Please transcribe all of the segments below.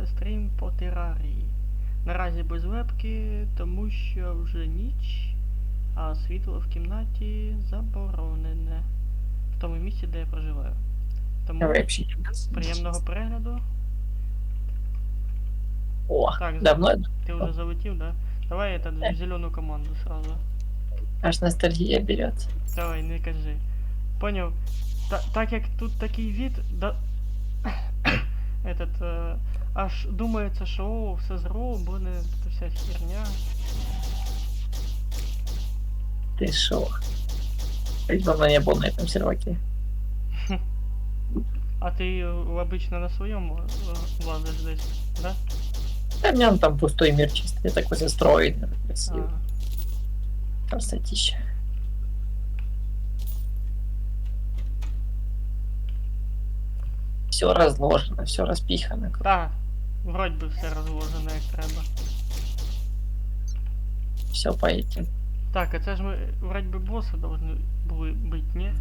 стрім по терарії. Наразі без вебки, тому що вже ніч, а світло в кімнаті заборонене. В тому місці, де я проживаю. Тому приємного перегляду. О, Так, давно? Ти вже залетів, да? Давай зелену команду сразу. Аж ностальгия берет. Давай, не кажи. Поняв. Так як тут такий від, да... аж думається, що о, все зроблено, тут вся херня. Ты шо? Ведь давно не был на этом серваке. А ти обично на своєму лазиш десь, да? Да, у меня там пустой мир чистый, такой застроенный, красивый. Красотища. Все разложено, все распихано. Так, вроді би все розложено як треба. Все по этим. Так, а це ж ми, вроді би, босси должны були бути, ні?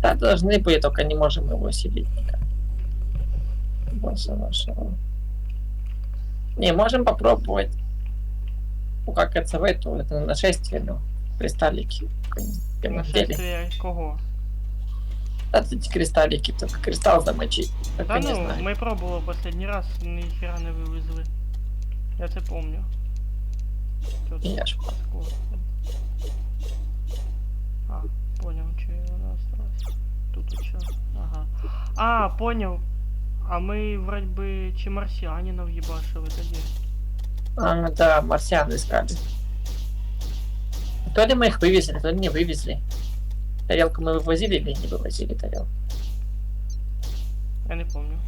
Да, должны быть, только не можем его сидеть никак. Босса нашего. Не, можем попробовать. Ну, как это в эту, это на нашествие, ну, кристаллики. Нашествие кого? Да, эти кристаллики, только кристалл замочить. Так Та я не ну, знаю. ми пробували последній раз, ніхера не вивезли. Я це помню. Тут Я ж паскудство. А, понял, че вона осталась. Тут что? Ага. А, понял. А мы вроде бы чи марсианинов ебашили тоді. А, да, марсиан искали. То ли мы их вывезли, то ли не вывезли. Тарелку мы вывозили или не вывозили тарелку? Я не помню.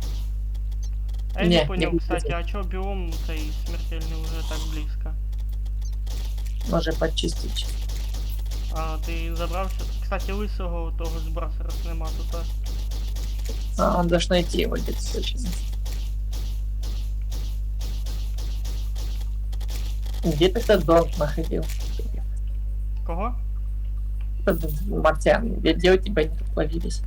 А я не понял, кстати, а чё биом цей смертельный уже так близко? Може почистить. А, ти забрав що? Кстати, лисого того з брасеров нема тут. А, он должен найти его где-то точно. Где ты этот дом находил? Кого? Марсиан, где у тебя не поплавились?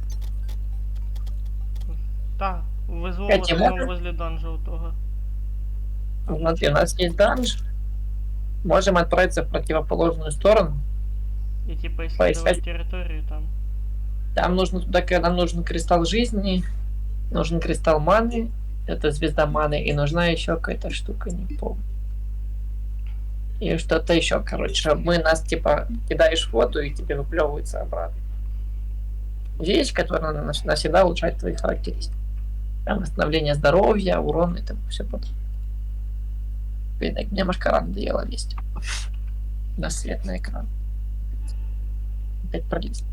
Так, везло Кстати, в возле данжа у того. Смотри, у нас есть данж. Можем отправиться в противоположную сторону. И типа исследовать территорию там. Там нужно туда, нам нужен кристалл жизни, нужен кристалл маны, это звезда маны, и нужна еще какая-то штука, не помню. И что-то еще, короче, мы нас типа кидаешь в воду и тебе выплевывается обратно. Вещь, которая навсегда улучшает твои характеристики. Там восстановление здоровья, урон и там все потом. Блин, мне машкара надоело лезть. На свет на экран. Опять пролез.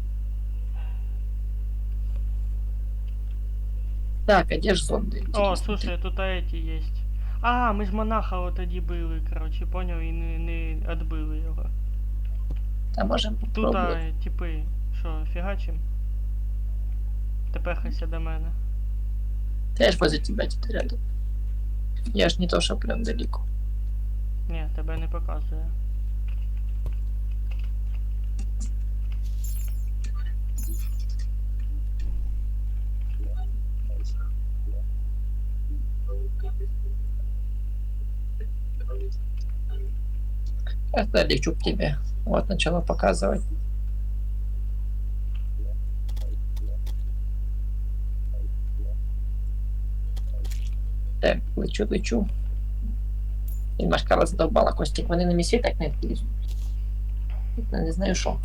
Так, а где ж зонды? О, слушай, тут эти есть. А, ми ж монаха от тоді били, короче, поняв, і не відбили його. А можем Тут, типи, що, фігачим? Тепехайся до мене. Я ж возле тебя теперь рядом. Я ж не то, что прям далеко. Ні, тебе не показує. Это лечу к тебе. Вот начала показывать. Так, лечу. І машкара задовбала, Костік. Вони на місці так не відлізуть. Не знаю що.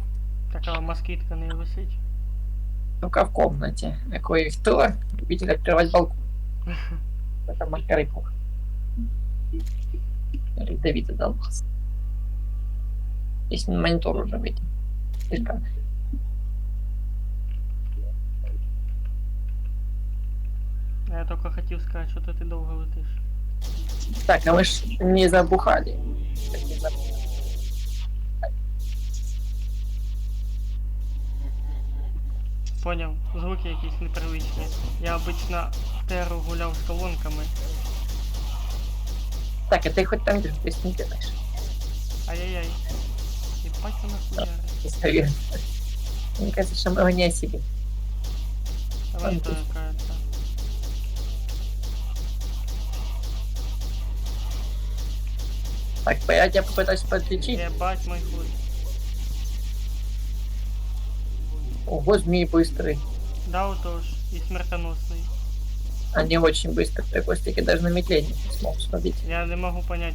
Така москітка не висить. Только в комнате. Какой кто любитель открывать балкон. Это машкары плохо. Давид задолбался. Есть монитор уже выйти. Слишком. Я только хотів сказати, що ти довго летиш. Так, а мы ж не забухали. Поняв, звуки якісь непривичні. Я обично в теру гуляв з колонками. Так, а ты хоть там где ты не делаешь? Ай-яй-яй. Ебать вона хуярить. Мне кажется, что мы его не осилим. Давай это какая-то. Так, я тебя попытаюсь подлечить. Ебать мой хуй. Ого, змей быстрый. Да, отож, и смертоносный. Они очень быстрые, Костики даже на метле не смог сходить. Я не можу понять,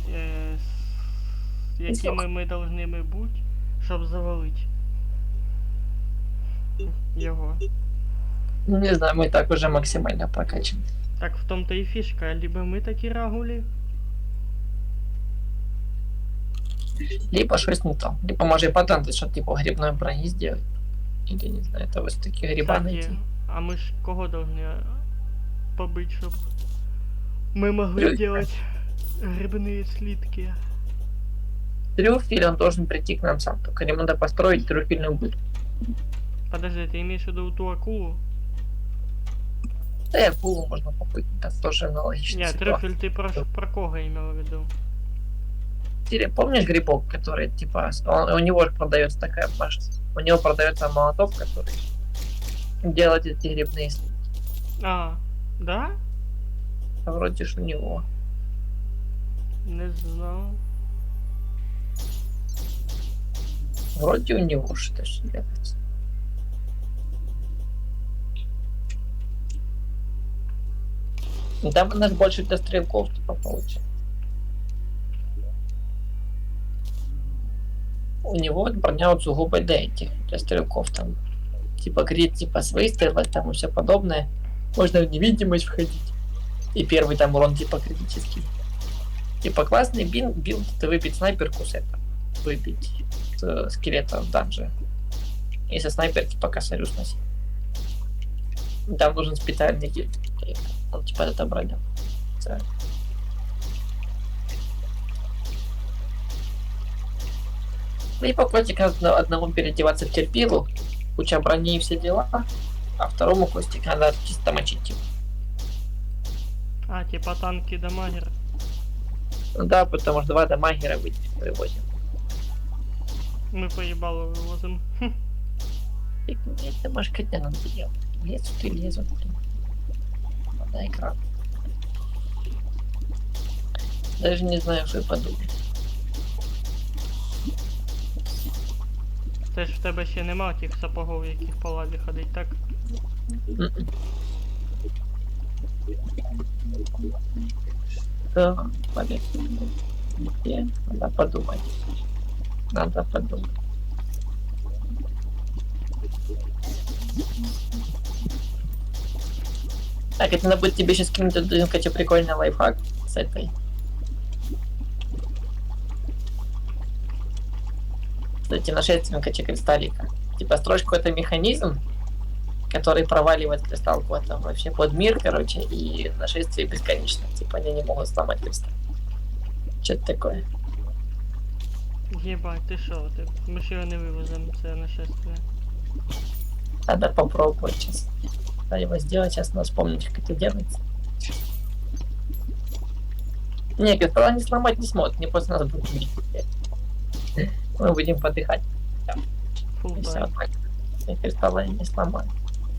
якими ми должны бути, щоб завалити його. Ну, не знаю, мы так уже максимально прокачаны. Так в том-то и фишка, либо мы такі рагулі. Либо что-то не то. Либо может патент, что типа грибной брони сделать. Или не знаю, это вот такие гриба Кстати, найти. а ми ж кого должны побить, щоб ми могли Трюфеля. делать грибные слитки? Трюфель, он должен прийти к нам сам. Только ему надо построить трюфельную будку. Подожди, ты имеешь в виду ту акулу? Да и акулу можно попыть, это тоже аналогичная Нет, ситуация. трюфель ты про кого имел в виду? Ты помнишь грибок, который типа у него же продается такая башня. У него продается молоток, который делает эти грибные слитки. А, да? А вроде ж у него. Не знал. Вроде у него что-то ж делается. Ну, там у нас больше для стрелков типа получится. У него броня вот сугубо для этих, для стрелков там. Типа крит, типа с выстрела там и все подобное. Можно в невидимость входить. И первый там урон типа критический. Типа классный билд, это выбить снайперку с этого. Выбить скелета в данже. И со снайперки по косарю сносить. Там нужен специальный гильд. Он типа это броня. Ну и по Костик надо одному переодеваться в терпилу, куча брони и все дела, а второму Костик надо чисто мочить его. А, типа танки дамагер. Ну да, потому что 2 дамагера выводим. Мы поебало вывозим. И это машкотня надо делать. Лезут и лезут. На экран. Даже не знаю, что подумать. Це ж в тебе ще нема тих сапогов, яких по лаві ходить, так? М-м. Да, побег. Надо подумать. Надо подумать. Так, это надо будет тебе сейчас кинуть один, кстати, прикольный лайфхак с этой. Кстати, нашествием, кстати, кристаллика. Типа строишь какой-то механизм, который проваливает кристалл куда-то вообще под мир, короче, и нашествие бесконечно. Типа они не могут сломать кристалл. Что-то такое. Єбать, ти що? Ми ж його не вивеземо, це нашествие. Надо попробовать сейчас. Надо его сделать, сейчас надо вспомнить, как это делается. Не, кристалла не сломать не сможет, не после нас будет бить. Мы будем подыхать. Фулл И все, тайм. так. И кристалла не сломать.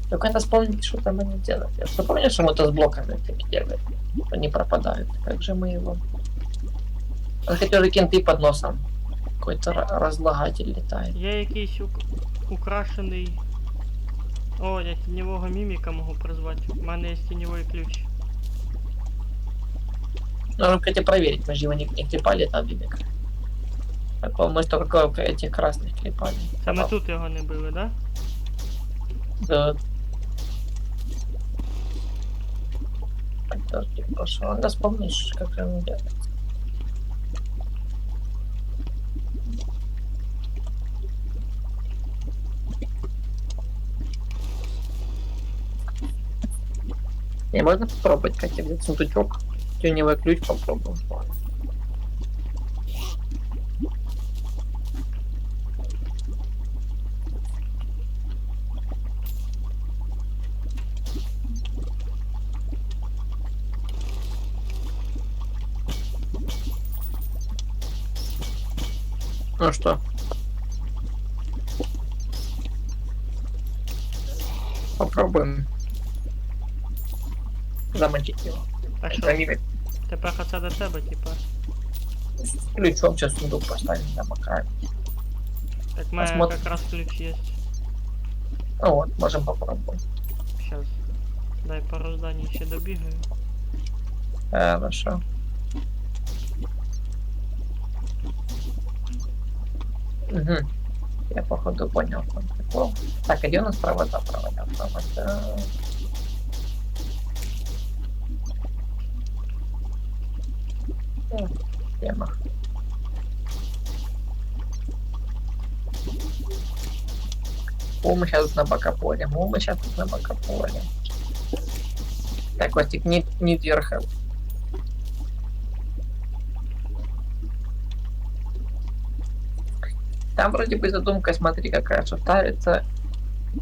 Только надо вспомнить, что там они делают. Я помню, что мы то с блоками таки делаем. Они пропадают. Как же мы его... Он хотел же кенты под носом. Какой-то разлагатель летает. Є якийсь украшений. О, я тіньового міміка можу призвати. У мене є тіньовий ключ. Нужно, кстати, проверить. Мы же его не клепали там, мимика. Так, мы что только этих красных клепали. Це ми тут його не били, да? Да. Подожди, прошу. Надо вспомнить, как же он делает. Не, можно попробовать, как взять сундучок. Тюневый ключ попробуем. Ладно. Ну что? Попробуем замочить его. Так що, Это мимик. тепер це до тебе, типа. С ключом сейчас сундук поставим, замокаем. Так у меня Посмотрим. как раз ключ есть. Ну вот, можем попробовать. Сейчас. Дай пару зданий еще добегаю. Хорошо. Угу. Я походу понял, в чем прикол. Так, а где у нас провода? Провода. Тема. Мы сейчас тут на бокополе. Мы сейчас тут на бокополе. Так, Костик, need your help. Там вроде бы задумка, смотри, какая, что ставится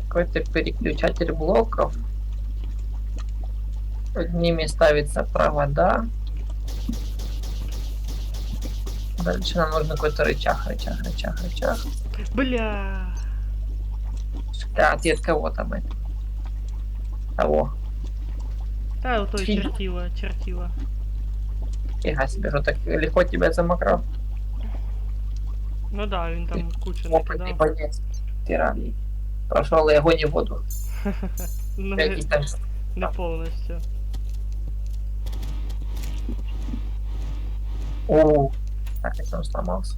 какой-то переключатель блоков. Под ними ставятся провода. Дальше нам нужно какой-то рычаг. Бля! Да, ты от кого там это? Того. Да, вот той Фига. чертила. Фига себе, что так легко тебя замокрал. Ну да, він там кучу Опытный накидав. боец. Тиран. Прошел и огонь и воду. Ну, Якісь там. не повністю. О, так это он сломался.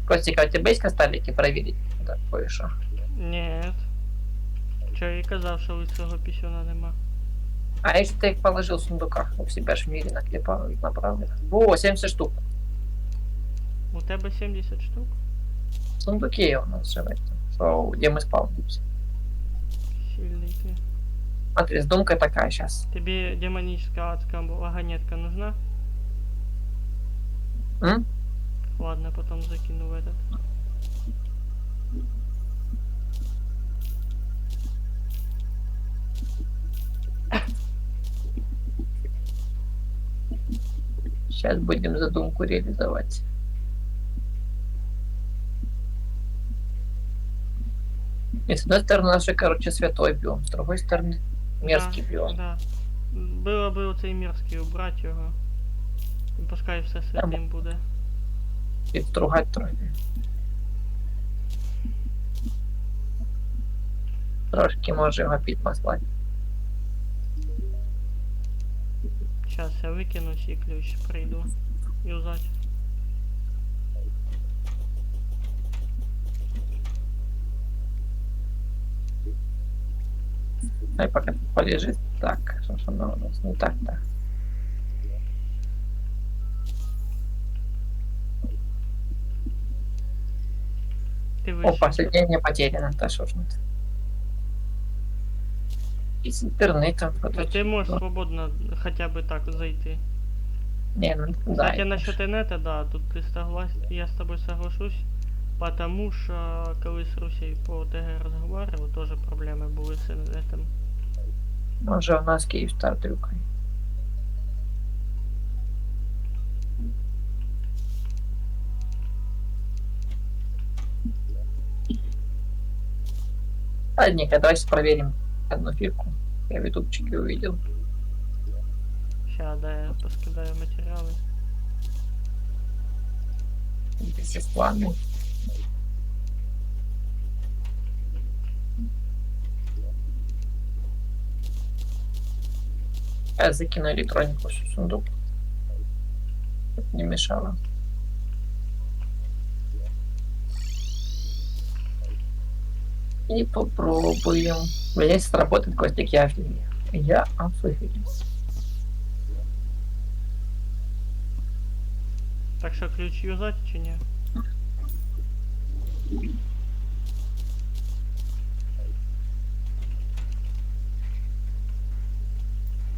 Костик, а у тебя есть косталики проверить? Да, кое-что. Нет. Чо я і казав, що лицього пісюна нема. А если ты их положил в сундуках, у себя ж в мире наклепал их направлено. О, 70 штук. У тебе 70 штук? В сундуке у нас же в этом. Что, где мы спавнимся. Сильний ти. Смотри, сдумка такая сейчас. Тобі демоническая адская вагонетка нужна? М? Ладно, потом закину в этот. Сейчас будем задумку реализовать. И с одной стороны, наш, короче, святой биом, с другой стороны, мерзкий биом. Да. Було би оцей мерзкий убрати його. І пускай все святим буде. И стругать трохи. Трошки може його підмаслати. Сейчас я викину цей ключ, прийду. Юзать. Ай, пока тут полежит. Так, что ж оно у нас не так-то. Ти О, вийшов. последнее потеряно. Да что ж это? И с интернетом. А ти можеш свободно хоча б так зайти. Не, ну да. Кстати, насчет инета, да, тут ты согласен, я с тобой соглашусь, потому что коли с Русей по ТГ разговаривал, тоже проблемы были с инетом. Може у нас Київстар трюкає. Ладненько, давайте проверим одну фирку. Я в ютубчике увидел. Сейчас, да, я поскидаю материалы. Бесплатный. Я закину электронику в сундук. Чтоб не мешало. И попробуем. Блин, если сработает, Костик, я офигею. Я офигею. Так что ключ юзать чи не?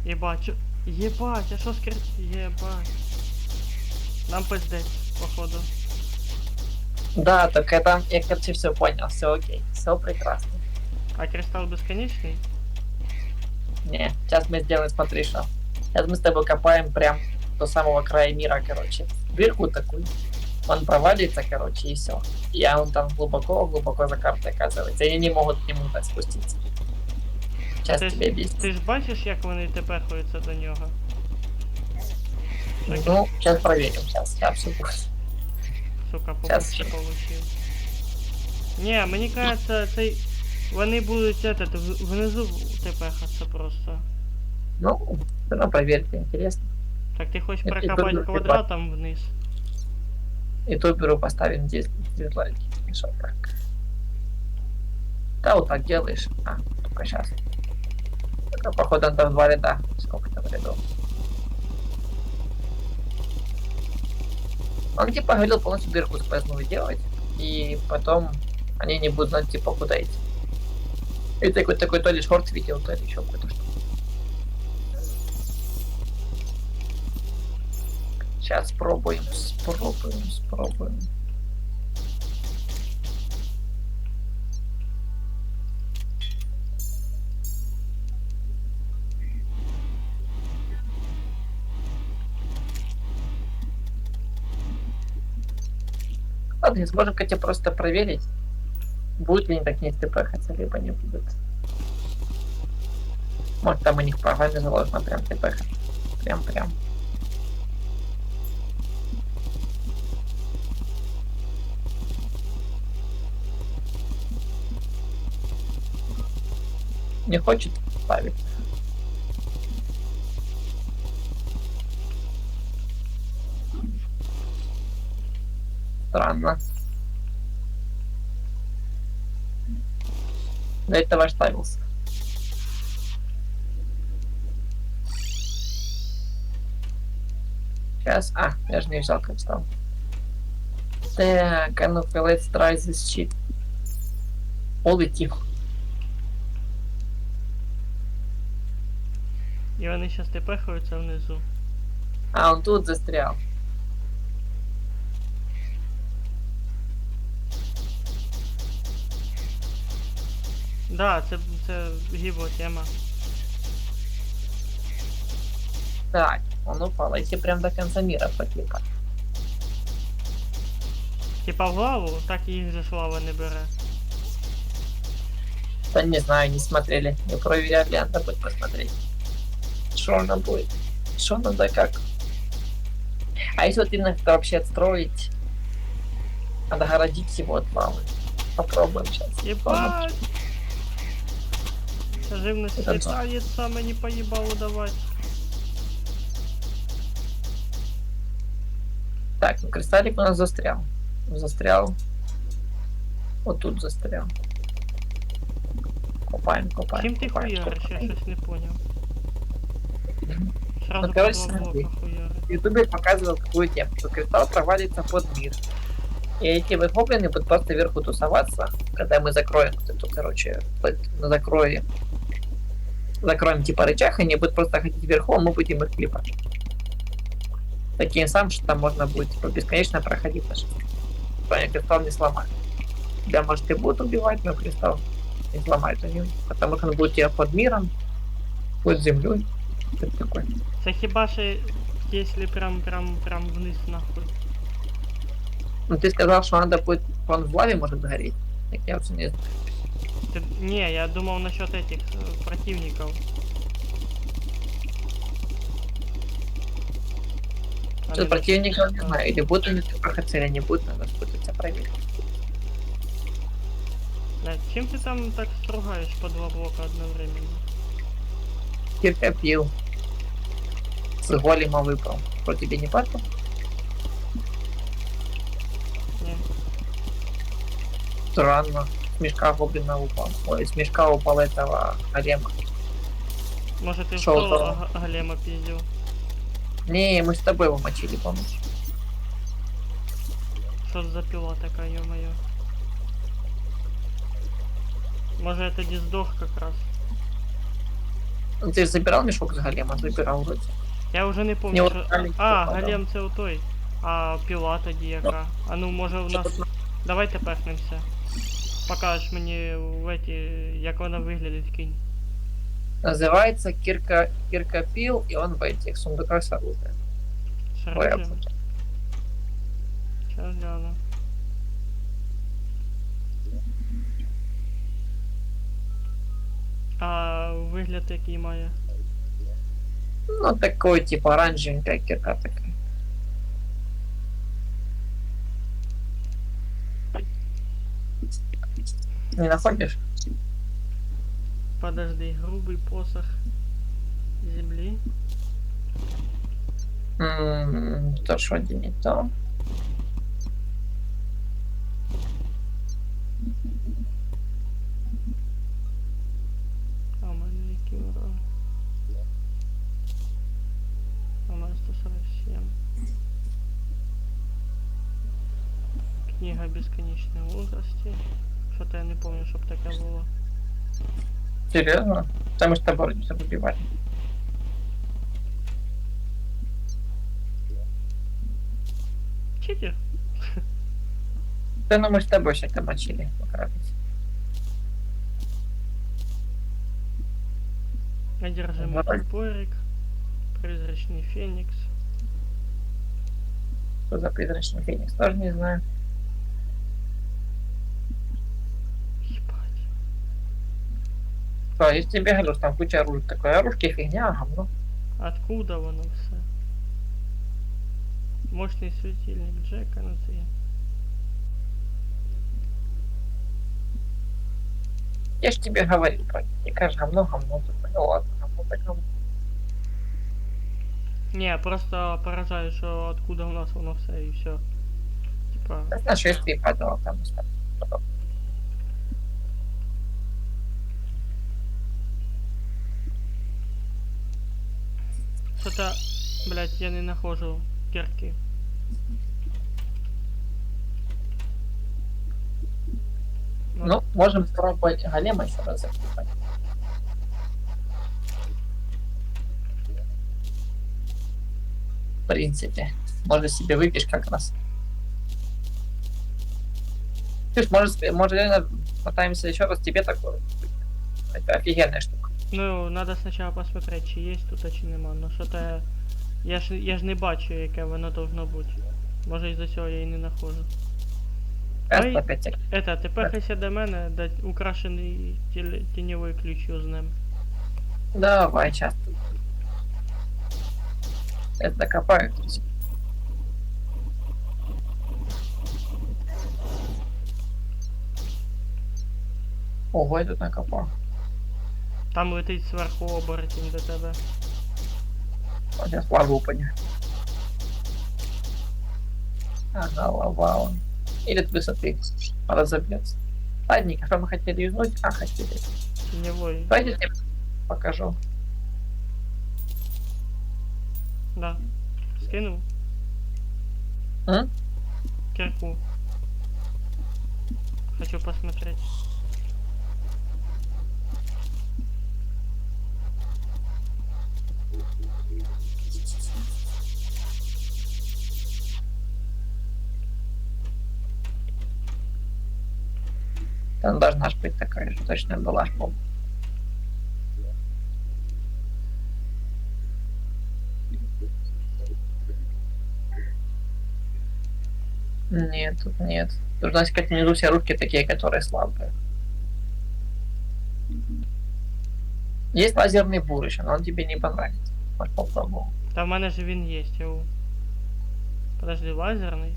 Ебать, ебать, а что скрыть? Ебать. Нам пиздец, походу. Да, так это, я, короче, все понял, все окей, все прекрасно. А кристалл бесконечный? Не, сейчас мы сделаем, смотри, что. Сейчас мы с тобой копаем прям до самого края мира, короче. Дырку такую. Он провалится, короче, и все. Я он там глубоко за картой оказывается. И они не могут к нему так спуститься. Сейчас Ти ж, тебе объясню. ти ж бачиш, як вони тепехуються до нього? Так, Ну, сейчас проверим. Сейчас все будет. сука, Щас. побольше получив. Ні, мені кажется, цей... Вони будуть внизу тепехатися просто. Ну, ну, проверьте, интересно. Так ти хочеш І прокопати тут квадратом вниз? И туперу поставим 10 дизлайки. И что так? Да, вот так делаешь. А, только сейчас. Только, походу, надо в 2 ряда. Сколько там рядов? Он типа говорил полностью дырку сквозную делать. И потом они не будут знать, типа, куда идти. И такой то ли шорт видел, то ли еще какой-то что. Сейчас спробуем. Ладно, сможем Катя просто проверить, будут ли они так не тпхаться, либо не будут. Может там у них в программе заложено прям тпх. Прям. Не хочет ставить. Странно. До этого аж ставился. Сейчас. А, я же не взял кристалл. Так, а ну-ка, let's try this shit. Полетів. І вони зараз тепехаються внизу. А, он тут застрял. Да, це гібло тема. Так, он упал. А если прям до конца мира покликать? Типа в лаву, так і їх же ж лава не бере. Да не знаю, не смотрели. Не проверяли, надо будет посмотреть. Что она будет? Что надо как? А если вот именно это вообще отстроить? Надо огородить его от лавы. Попробуем сейчас. Єбать! Живность Это летается, мені поїбало давать. Так, ну кристаллик у нас застрял. Застрял. Вот тут застрял. Копаем. Чим ти хуяриш? Я щось не понял. Сразу Ну, по короче, 2 смотри. блока хуяриш. В ютубе показывал какую тему, что кристалл провалится под мир. И эти вот гоблины будут просто вверху тусоваться, когда мы закроем вот эту, короче, закроем типа рычаг, они будут просто ходить вверху, а мы будем их клепать. Таким самым, что там можно будет типа бесконечно проходить наш кристалл не сломать. Тебя может и будут убивать, но кристалл не сломает у него, потому что он будет тебя под миром, под землей. Это такое. Це хіба що, якщо прям вниз нахуй. Ну ты сказал, что надо будет, он в лаве может сгореть. Так я вообще не знаю. Не, я думал насчет этих противников. Что противников не знаю, или будут они проходить, или не будут, надо будет проверить. Блядь, чим ти там так стругаєш по 2 блока одновременно? Кирка пил. С голема выпал. Что тебе не падал? Ні. Странно. С мешка гоблина упал. Ой, с мешка упал этого голема. Може ти в Шо соло там? голема пиздил? Не, мы с тобой его мочили, помнишь? Що за пила така, ё-моё? Може я тоді здох как раз? Ну, ты же забирал мешок с голема? Забирал вроде. Я вже не Не, помню, вот що... голем А, попадал. голем це отой. А пила тоді яка? А ну може у нас... Давайте пехнемося. Покажеш мені в эти, як вона виглядить, кинь. Называется кирка пил, и он в этих сундуках с оружием. З Ой, оружием? Сейчас гляну. А вигляд який має? Ну, такой, типа, оранжевенькая кирка такая. Не находишь? Подожди, грубый посох земли. То что не то. А у мене які уроки? У мене 147. Книга бесконечной мудрости. Что-то я не помню, щоб таке було. Серьезно? Потому что вроде все выбивали. Читер? Да, ну мы с тобой что-то мочили. Покрадись. Одержимый Давай. топорик. Призрачный феникс. Что за призрачный феникс? Тоже не знаю. Ебать. Да, если тебе говорю, что там куча оружия. Такое оружие фигня, говно. Откуда воно все? Мощный светильник Джека на це. Я ж тебе говорил, не кажешь говно, говно. Ну ладно, говно так говно. Не, просто поражаю, що откуда у нас воно все і все. Типа, Это нашествие падало там. что-то, блять, я не нахожу кирки. Ну, можем попробовать голема еще раз закупать. В принципе, можно себе выпьешь как раз. Ты ж, может, реально пытаемся еще раз тебе такое. Это офигенная штука. Ну, надо сначала посмотреть, чи есть тут, а чи нема. Ну, что-то я ж не бачу, яке воно должно бути. Може із-за цього я і не нахожу. Раз Ой. по 5 секунд. Это, тепер хайся до мене, да украшений тіньовий ключ узнем. Давай, сейчас. Это докопаю. Ого, я тут накопал. Там летить зверху оборотень до тебе. Вот сейчас лаву подню. Ага, лава он. Или с высоты разобьется. Ладненько, что мы хотели юзнуть? А, хотели. Тіньовий. Давайте я тебе покажу. Да. Скинув. М? Кирку. Хочу посмотреть. Там должна ж быть такая же, точно была ж, помню. Нет, тут нет. Нужно искать внизу все руки такие, которые слабые. Есть лазерный бурыч, но он тебе не понравится. Может, попробовал. Та в мене ж він є, йоу. Подожди, лазерний.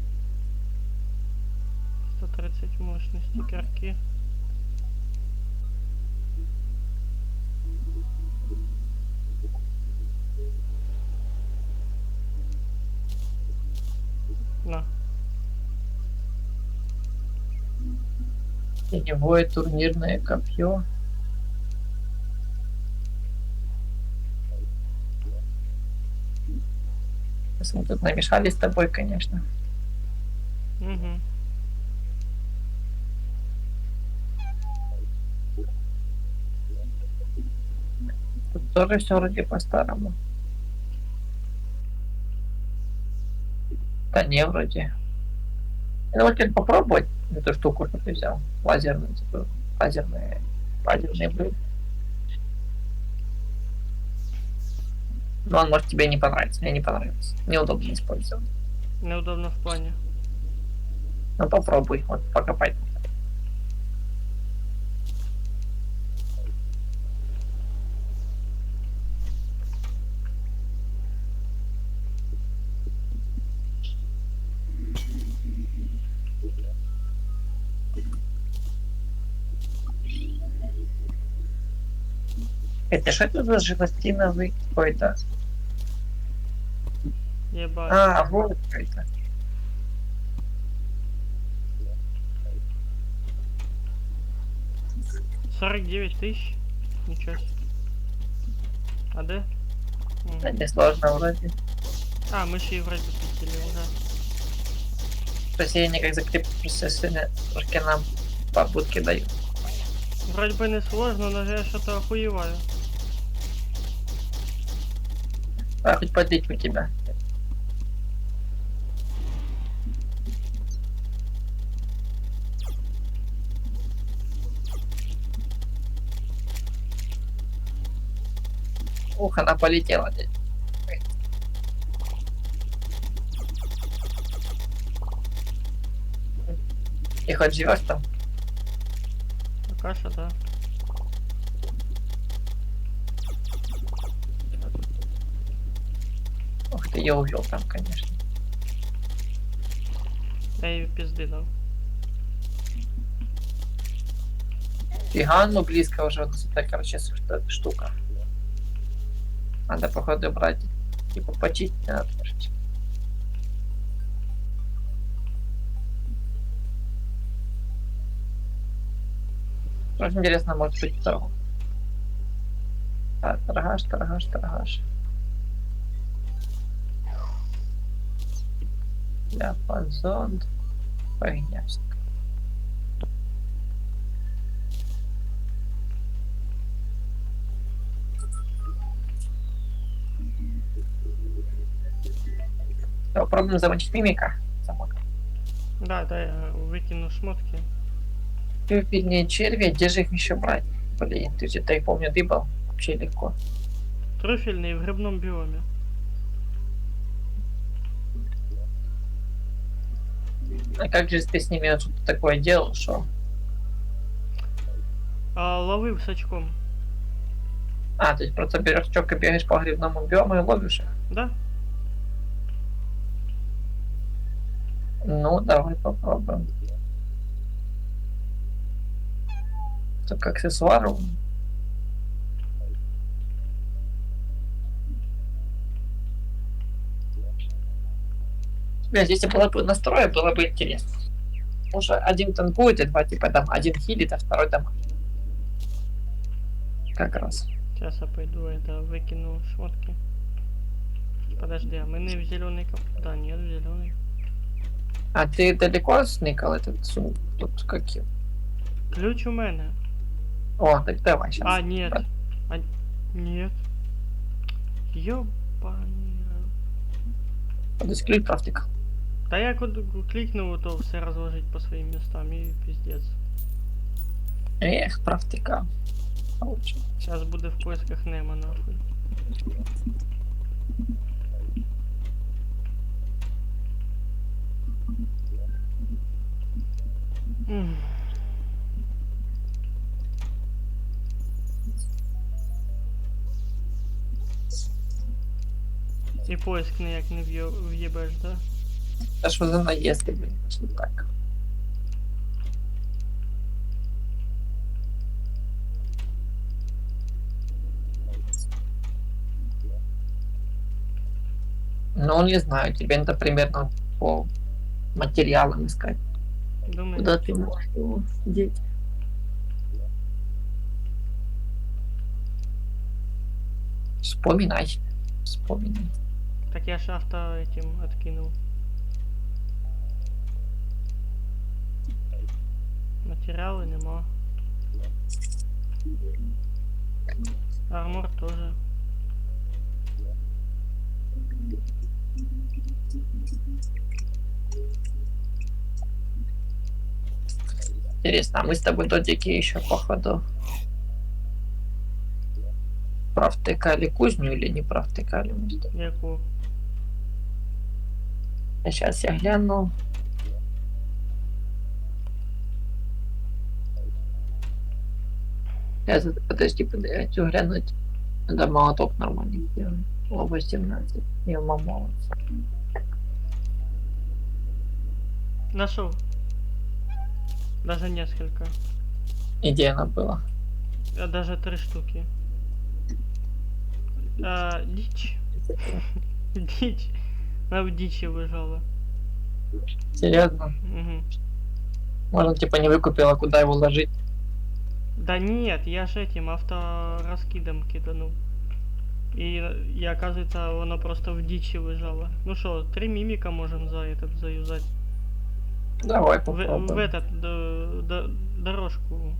130 мощності кирки. На. Теневое турнирное копье. Сейчас мы тут намешали с тобой, конечно. Угу. Тут тоже все вроде по-старому. Да не, вроде. Ну, вот теперь попробовать эту штуку, что ты взял. Лазерную, типа, лазерные блюда. Но он может тебе не понравится. Мне не понравится. Неудобно использовать. Неудобно в плані. Ну попробуй, вот покопай. Это что это за желатиновый какой-то? Ебать. А, вот это. — 49 тысяч. Ничего себе. А да? Да, не сложно вроде. А, мы же и вроде пустили уже. То есть я никак закрепить процессы, трошки нам побудки дают. Вроде бы не сложно, но я что-то охуеваю. А хоть подлить у тебя. Ух, она полетела здесь. И хоть живешь там? Пока что да. Ух ты, я увел там, конечно. Я ее пизды дал. Фига, ну близко уже, вот это, короче, штука. Надо, походу, брать. Типа, почистить надо трошечки. Очень интересно, может быть, торгу. Так, торгаш, торгаш, торгаш. Диапазон. Фигня всякая. Попробуем замочить мимика. Замок. Да, да, я выкину шмотки. Тюфельные черви, где же их еще брать? Блин, ты же я помню, ты был вообще легко. Трюфельные в грибном биоме. А как же ты с ними что-то такое делал, что? А ловы с очком. А, то есть просто берешь чок и бегаешь по грибному биому и ловишь их? Да? Ну, давай попробуем. Только аксессуару. Блин, если было бы настроя, было бы интересно. Уже один танкует, и два типа там, один хилит, а второй там. Как раз. Сейчас я пойду это выкину шмотки. Подожди, а мы не в зеленый коп. Да, нет, в зеленый. А ты далеко сникал этот сумку? Тут какие? Ключ у мене. О, так давай сейчас. А, нет. А, нет. Ёбаный. Подожди, ключ практика. Да я кликнул, то все разложить по своим местам и пиздец. Эх, практика. Получил. Сейчас буду в поисках Немо нахуй. М. І поиск ніяк не в'єбеш, да? Да что за наезды, блин, что так? Ну, не знаю, тебе надо примерно по материалам искать. Думаю. Куда ты можешь его деть? Вспоминай. Вспоминай. Так я ж авто этим откинул. Материалы нема. Армор тоже. Интересно, а мы с тобой додики еще походу провтыкали кузню или не провтыкали мы с тобой? Яку? Сейчас я гляну. Сейчас, подожди, хочу глянуть. Да, молоток нормальный сделать. О, 18. Я молодец. Нашел. Даже несколько. Идея она была. Даже 3 штуки. Дичь. Дичь. Она в дичи лежала. Серьезно? Мгм. Можно типа не выкупила, куда его ложить. Да нет, я же этим автораскидом киданул. И оказывается, оно просто в дичи лежало. Ну что, 3 мимика можем за этот заюзать. Давай В попробуем. этот дорожку.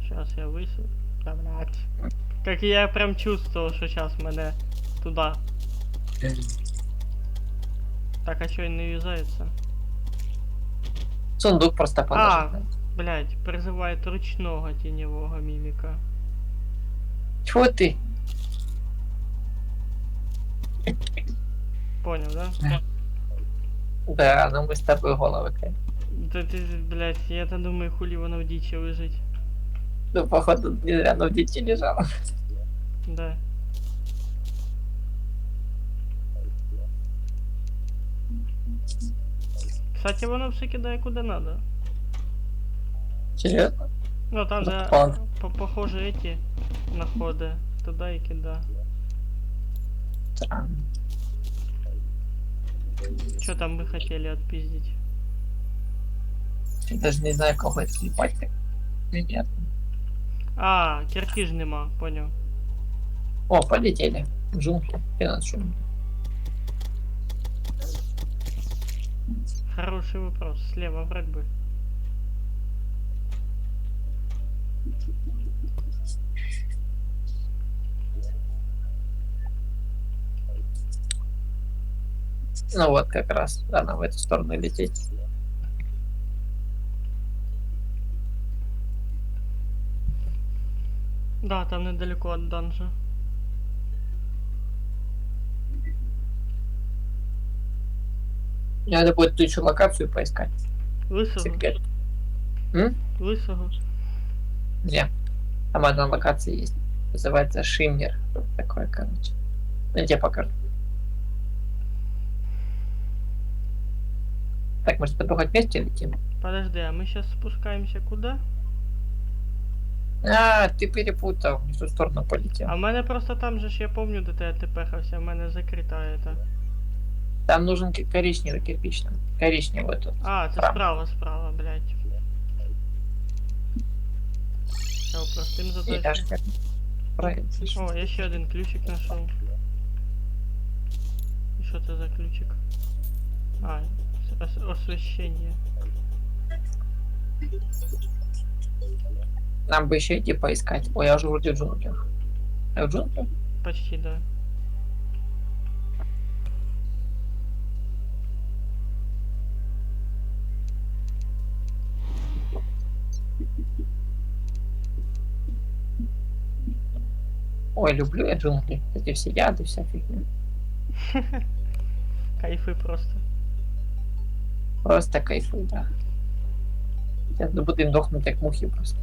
Сейчас я высу. Да, блядь. Как я прям чувствовал, что сейчас мене туда. Так, а что и не юзается? Сундук просто положить. надо. Блядь, призывает ручного теневого мимика. Чего ты? Понял, да? Да, ну мы с тобой головы. Да ты, блядь, я-то думаю, хули воно в дичи лежить. Ну, походу, не зря оно в детей лежало. Да. Кстати, воно все кидає куди надо. Серьезно? Ну там, Ну, де ладно. похоже эти находи, туди і кида. Странно. Что там вы хотели отпиздить? Я даже не знаю, кого это слепать. Нет. Кирпич нема, понял. О, полетели. В джунгли. Пинат джунгли. Хороший вопрос. Слева враг бы. Ну вот как раз. Да, нам в эту сторону лететь. Да, там недалеко от данжа. Надо будет ту еще локацию поискать. Лысого? Секрет. Лысого? Где? Там одна локация есть. Называется Шиммер. Что такое, короче. Я тебе покажу. Так, может, с тобой хоть вместе летим? Подожди, а мы сейчас спускаемся куда? Ты перепутал. Не в ту сторону полетел. А в мене просто там же ж я помню, де ти тепехався, в мене закрита это. Там нужен коричневый кирпичный. Коричневый тут. Це Справа. справа, блядь. Все, простим И задачу. аж как правильно. О, я ще один ключик знайшов. І що це за ключик? Освещение. Нам бы еще идти поискать. Ой, я уже вроде в джунглях. Я в джунглях? Почти, да. Ой, люблю я джунгли. Эти все яды, вся фигня. Кайфы просто. Просто кайфуй, да. Сейчас будем дохнуть как мухи просто.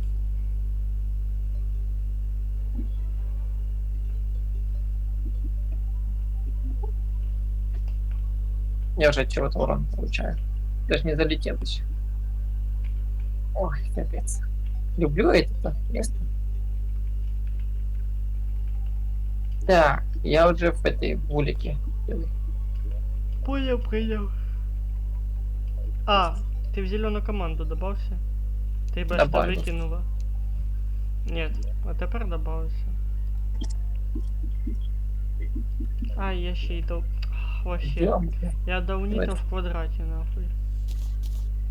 Я уже от чего-то урон получаю. Даже не залетел еще. Ой, капец. Люблю это место. Так, я уже в этой улике. Понял. Ты в зеленую команду добавился? Ты башта Добавился. выкинула? Нет, а тепер добавился. Я ще й до... Вообще. Идем. Я даунитов в квадрате, нахуй.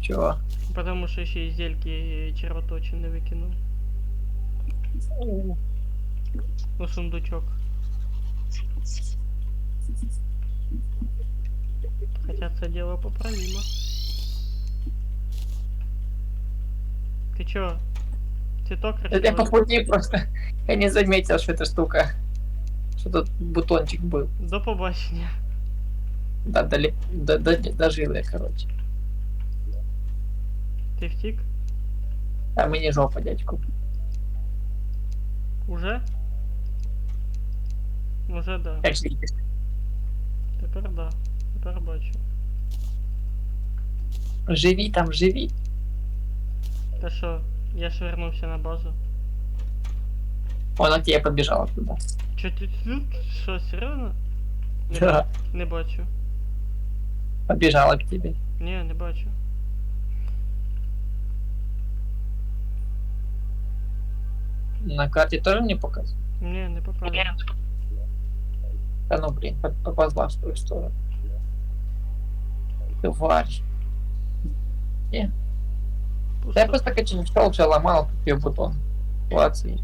Чего? Потому что еще и зельки червоточины выкинул. Ну, сундучок. Хотя это дело поправимо. Ты чё? Цветок Это я по решила? пути просто. Я не заметил, что эта штука. Что тут бутончик был. До побачення. Да, дожил я, короче. Ты втік? А мені жопа, дядьку. Уже? Уже да. Як же їдеш? Тепер да. Тепер бачу. Живі там, живі. Та що, я ж вернувся на базу. Вона тебе побіжала туди. Чо ти тут? Що, серйозно? Не, Да. не бачу. Побіжала к тебе. Ні, не бачу. На карті теж не показує? Ні, не показує. Та ну блін, поползла в твою сторону. Тварь. Я Пусто. просто качан шел, все ломал, купил бутон. Ситуации.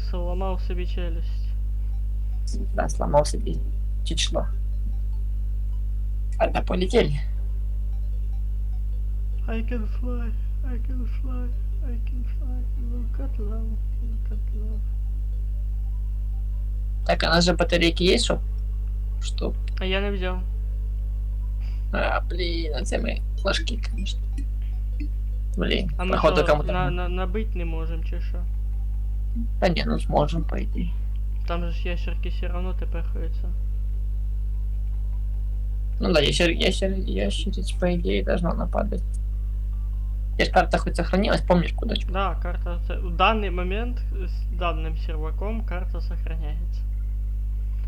Сломав собі челюсть. Да, сломал себе чичло. Ладно, полетели. I can fly, I can fly, I can fly. Look at love, look at love. Так, а у нас же батарейки есть, что? А я не взяв. А, блин, а це ми флажки, конечно. Блин, А ми походу що, кому-то... набить не можем чи що? Да не, ну сможем, по идее. Там же ж ящерки все равно тепехаються. Ну да, ящериц, по идее, должна нападать. Здесь карта хоть сохранилась, помнишь, куда? Да, карта в даний момент з даним серваком карта сохраняється.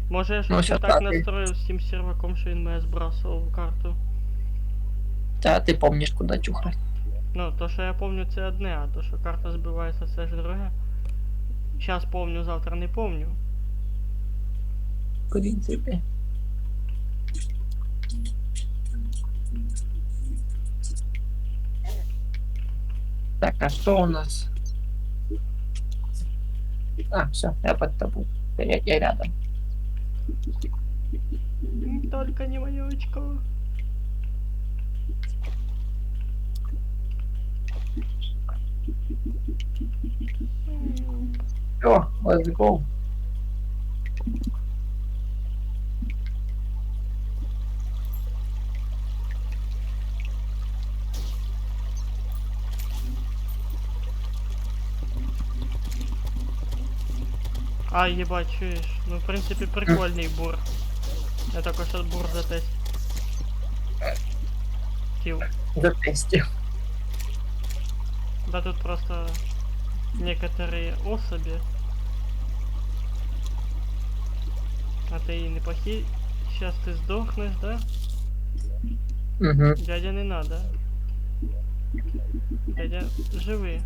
Може я щось щас не так так, настроїв з тим серваком, що він мене збрасував карту. Да, ты помнишь, куда чухрать. Ну, то, що я помню, це одне, а то, що карта збивається, це ж друге. Зараз помню, завтра не помню. В принципе. Так, а что у нас? А, все, я под тобой. Я рядом. Только не моё очко. Все, let's go. А, ебать, чуєш? Ну, в принципі, прикольний бур. Я також от бур затестив. Запястье. Да тут просто некоторые особи. А ты и не похи. Сейчас ты сдохнешь, да? Угу. Дядя не надо. Дядя, живи.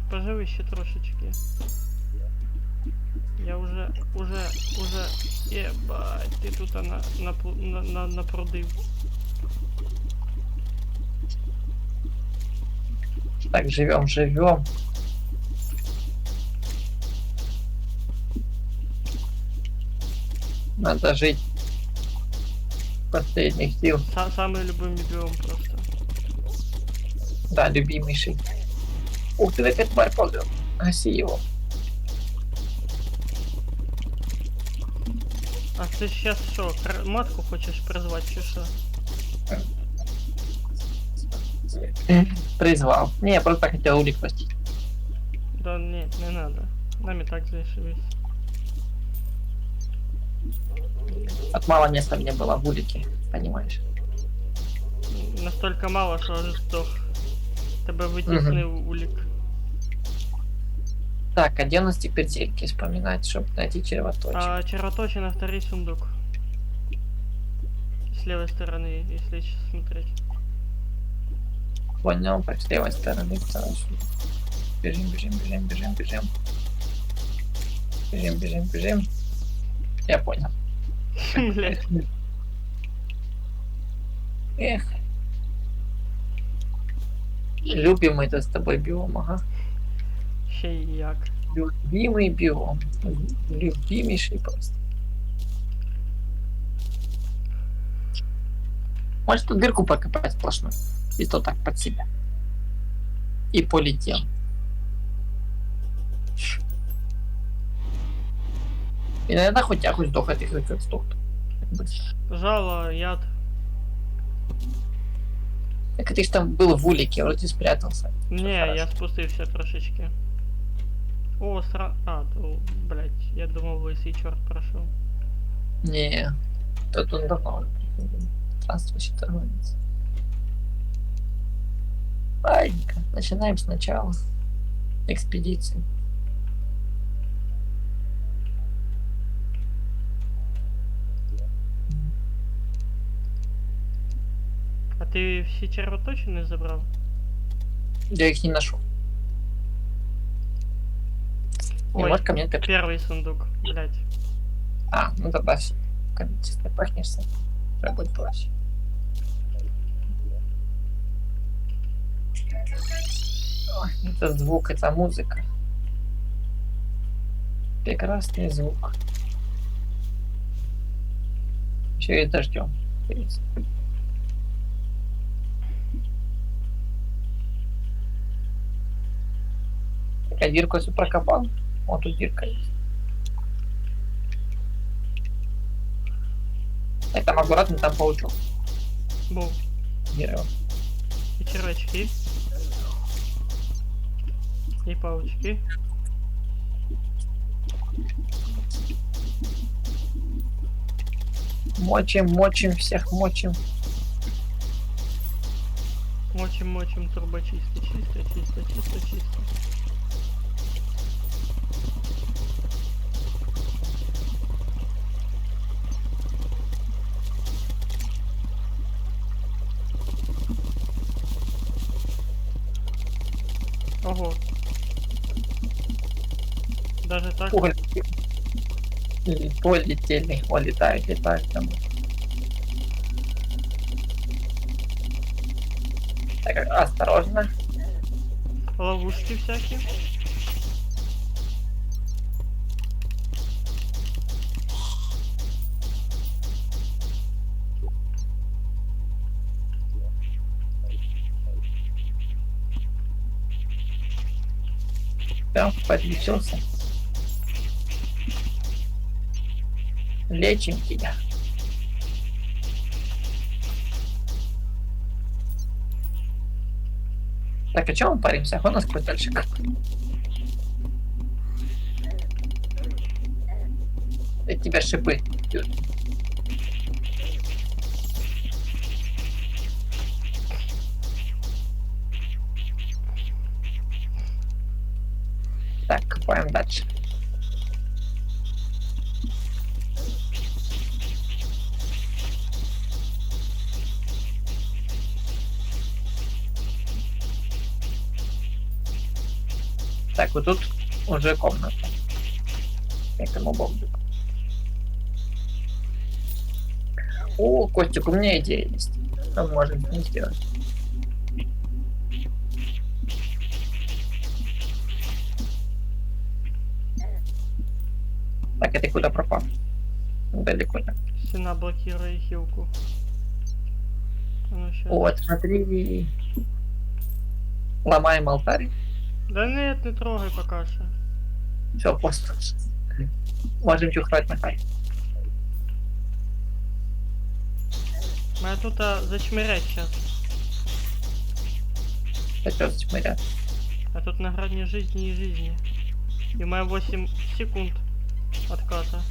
Поживи ще трошечки. Я уже, ебать, ты тут напрудив. Так, живем. Надо жить. Последних сил. Самый любимый биом просто. Да, любимейший. Ух ты, опять тварь ползет. Гаси его. А ты сейчас что, матку хочешь призвать, чи что? Призвал. Не, я просто хотел улик спасти. Да нет, не надо. Нам и так зашибись. От мало места мне было в улике, понимаешь. Настолько мало, що аж здох. Тебе витіснив улік. Так, а где у нас теперь зельки вспоминать, чтобы найти червоточек? А червоточина второй сундук. С левой стороны, если смотреть. Понял, так, с левой стороны, хорошо. Бежим. Бежим. Я понял. Блять. Эх. Любимый это с тобой биом, ага. Ще й як. Любимый биом. Любимейший просто. Можешь тут дырку покопать сплошную. И то так под себя. И полетел. Иногда хоть я хоть сдох, а ты хоть сдох. Жало, яд. Так ты ж там был в улике, вроде спрятался. Всё Не, я хорошо. спустився трошечки. О, А, то, блядь, я думав, лисий чорт прошел. Не, тут он давно. Здравствуй, торговец. Ладненько, начинаем сначала. Экспедицию. А ти всі червоточини забрав? Я их не нашел. Ой, Немножко ко мне ты... первый сундук, блядь. А, ну тогда все. Чисто пахнешься. Уже будет проще. Ой, это звук, это музыка. Прекрасный звук. Еще и дождем. Я дырку если прокопал. Вот тут дырка есть. И там аккуратно, там паучок. Був. Дерево. І червячки. І паучки. Мочим, мочим, всех мочим. Мочим, турбо чисто. Ого. Даже так? Полетели. Полетели. О, летают, летают там. Так, осторожно. Ловушки всякие. Прям подлечился. Лечим тебя. Так, а чем мы паримся? А у нас какой дальше? Это тебя шипы. Так, копаем дальше. Так, вот тут уже комната. Этому бомбику. О, Костик, у меня идея есть. Мы можем не сделать. Так, это куда пропал? Далеко так. Стена блокирует хилку. Ну, щас. Вот, смотри. Ломаем алтарь. Да нет, не трогай пока что. Все, просто. Можем чухрать на хай. Меня тут зачмирять сейчас. Сейчас смотрят. А тут на грани жизни и жизни. И у меня 8 секунд отката.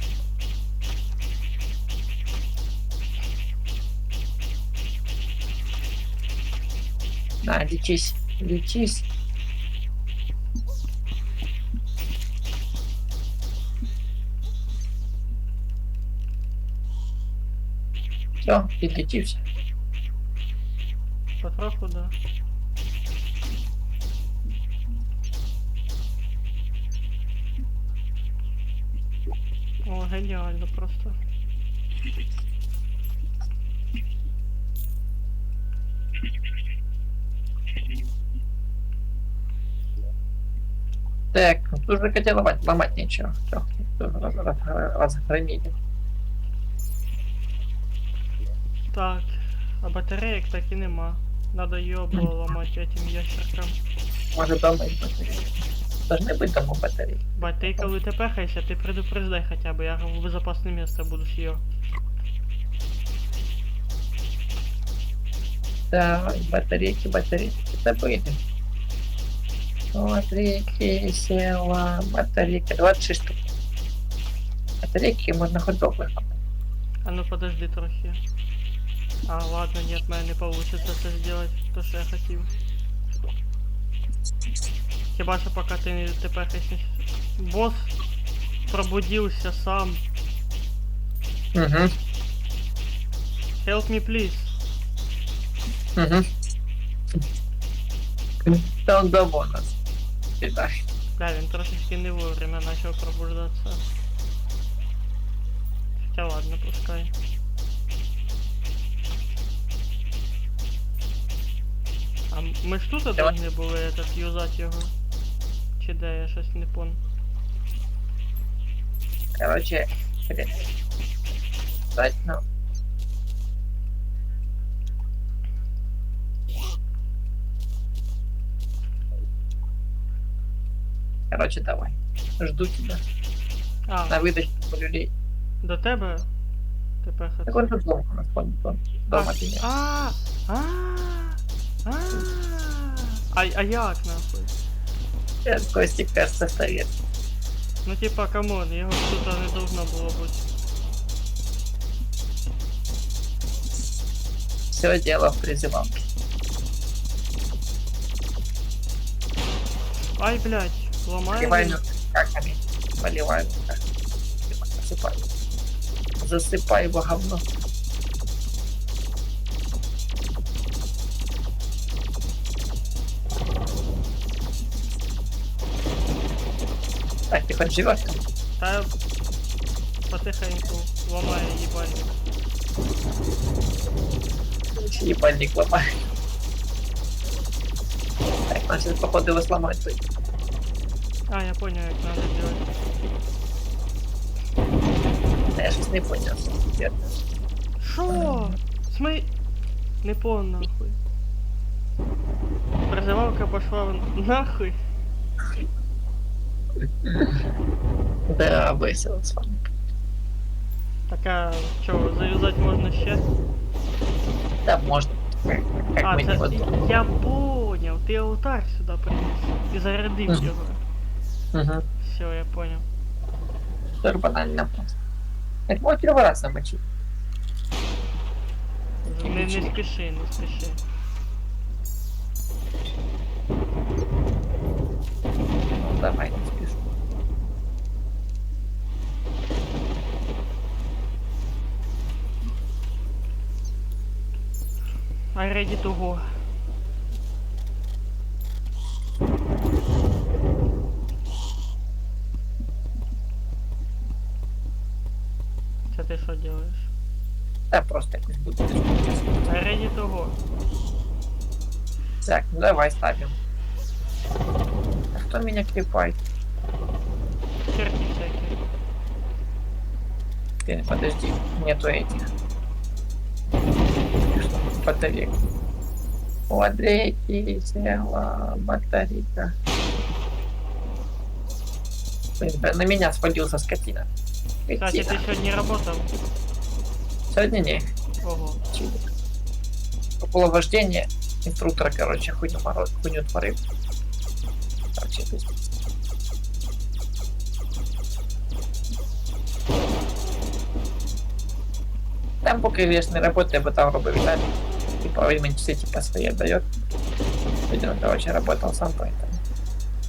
На, лечись, лечись. Все, підлетівся. Потроху, да. О, гениально просто. Так, ну тут уже хотел ломать нечего. Все, разгромили. Так, а батареек так и нема. Надо ее было ломать этим ящеркам. Может дома и батареи. Должны быть дома батареи. Бать, ты коли ты пехаешься, ты предупреждай хотя бы, я в безопасное место буду с ее. Давай, батарейки. Забыли. Батарейки, села, батарейки. 26 штук. Батарейки можно хоть дома. А ну подожди трохи. А, ладно, нет, в мене не получится це сделать, то, що я хотів. Хіба що поки ти не тепер босс пробудився сам. Угу. Help me, please. Угу. Та он дома нас. Питай. Бля, він трошечки не вовремя почав пробуждатися. Хоча ладно, пускай. А ми ж тут должны були этот, юзати його? Чи де, я щось не пон. Короче, блин. Дать, ну. Короче, давай. Жду тебя. А, На выдачу люлей. до тебе? Тепер Так он тут дома у нас ходит. Дома ты нет. А як нахуй? Сейчас Костик, кажется, стоит. Ну типа, камон, його тут не должно було бути. Все дело в призывалке. Ай, блядь, ламає Поливай він. каками. Поливай. Засыпай. Засыпай его говно. Так, ты хоть живешь там? Та потихеньку ламає їбальник. Ебальник ломает. Так, значит, походу его сломать будет. А, я понял, як надо делать. Да, я сейчас не понял. Нет. Шо? Смей... Не пон нахуй. Призивалка пошла нахуй. Да, весело с вами. Така, чого, заюзати можна ще? Да, можно. Как А, мы не вот. я понял, ти алтарь сюди приніс. І зарядив Мгм. його. Угу. Все, я понял. Тоже банально просто. Это мой первый раз намочить. Не спіши, не спіши. Ну, давай, не спешу. I ready to go. Це ти що делаєш? Да, просто якось буду. I ready to go. Так, ну давай ставим. А кто меня клепает? Черти всякі. Ты, подожди, нету этих. Батареек. Батарейки, села, батарейка. Блин, да на меня свалился скотина. Кстати, ти Скотина. сьогодні работав? Сегодня не. Ого. Чудик. Было вождение инструктора, короче, хуйню творил. Короче, без... Там пока вес не работает, я бы там робил Виталий. Типа, времени часы типа свои отдает. Видимо, короче, работал сам, поэтому.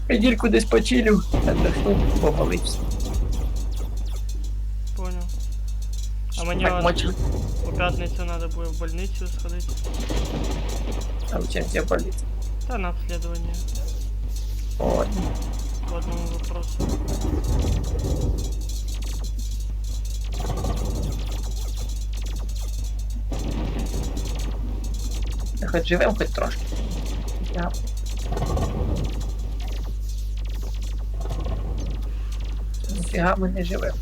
Недельку десь почилил, отдохнул, поболить. Понял. А мені Так, мочил. у п'ятницю треба буде в больницю сходити. А у тебя где болит? Та на обслідування. Вот. По одному вопросу. Хоть живем, хоть трошки. Я... Нифига мы не живем.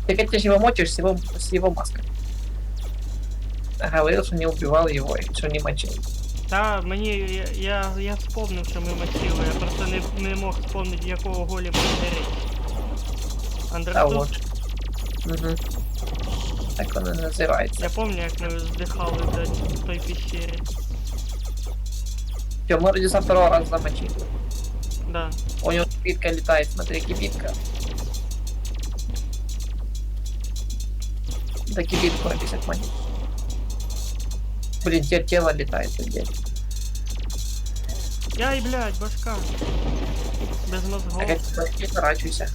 Ты как его мочишь с его маской. Говорил, что не убивал его, и что не мочил. Та мені я вспомнив, що ми мочили, я просто не мог вспомнити, якого голі ми А Андерстуд? вот. Угу. так воно називається. Я помню, як ми здихали, блядь, в той пещері. Все, мы Родиса второго раза замочили. Да. У него кибитка летает, смотри, кибитка. Да кибитку описать монет. Блин, теперь тело летает здесь. Яй, блядь, башка. Без мозгов. Так я не ворачивайся.